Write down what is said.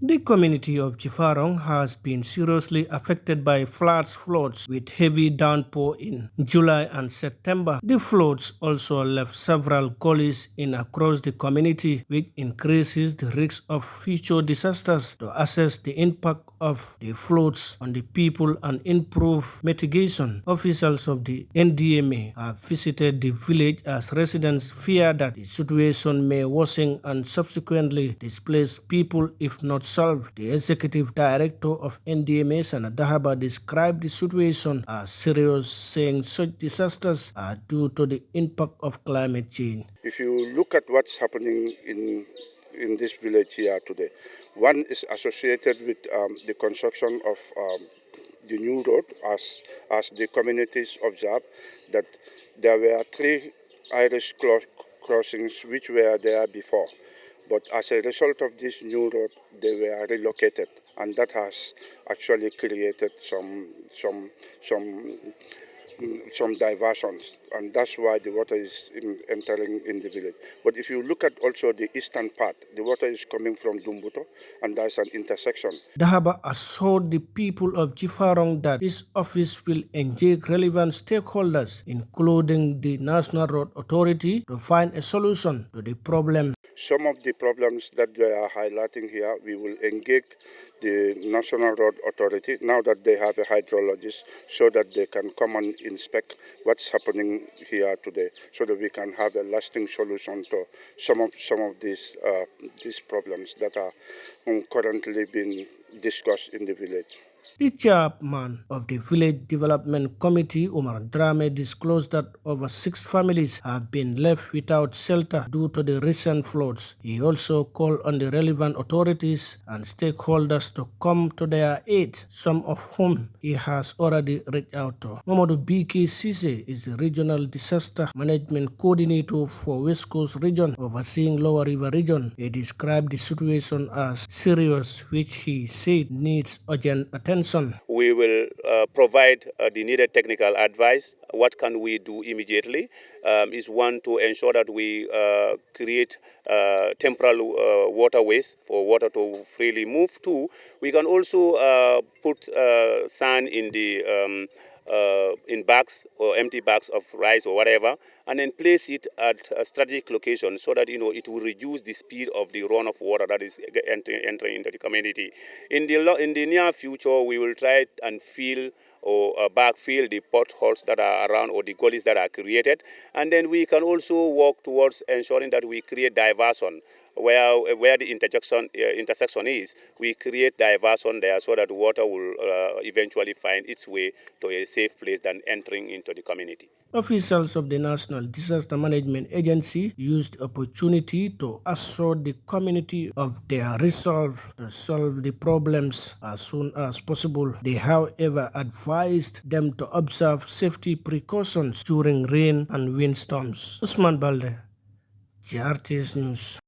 The community of Jiffarong has been seriously affected by floods with heavy downpour in July and September. The floods also left several gullies in across the community, which increases the risk of future disasters. To assess the impact of the floods on the people and improve mitigation, officials of the NDMA have visited the village as residents fear that the situation may worsen and subsequently displace people if not solved. The Executive Director of NDMA, Sanna Dahaba, described the situation as serious, saying such disasters are due to the impact of climate change. If you look at what's happening in this village here today, one is associated with the construction of the new road, as the communities observed that there were three Irish crossings which were there before. But as a result of this new road, they were relocated, and that has actually created some diversions, and that's why the water is entering in the village. But if you look at also the eastern part, the water is coming from Dumbuto, and there's an intersection. Dahaba assured the people of Jiffarong that his office will engage relevant stakeholders, including the National Road Authority, to find a solution to the problem. Some of the problems that they are highlighting here, we will engage the National Road Authority now that they have a hydrologist, so that they can come and inspect what's happening here today, so that we can have a lasting solution to some of these problems that are currently being discussed in the village. The chairman of the Village Development Committee, Umar Drame, disclosed that over 6 families have been left without shelter due to the recent floods. He also called on the relevant authorities and stakeholders to come to their aid, some of whom he has already reached out to. Mamadou BK Sise is the Regional Disaster Management Coordinator for West Coast Region, overseeing Lower River Region. He described the situation as serious, which he said needs urgent attention. We will provide the needed technical advice. What can we do immediately is one, to ensure that we create temporal waterways for water to freely move. Two, we can also put sand in the in bags or empty bags of rice or whatever, and then place it at a strategic location so that it will reduce the speed of the run of water that is entering into the community. In the near future, we will try and fill or backfill the potholes that are around, or the gullies that are created, and then we can also work towards ensuring that we create diversion where the intersection is. We create diversion there so that water will eventually find its way to a safe place than entering into the community. Officials of the National Disaster Management Agency used the opportunity to assure the community of their resolve to solve the problems as soon as possible. They, however, advised them to observe safety precautions during rain and windstorms. Ousman, baldeh, GRTS News.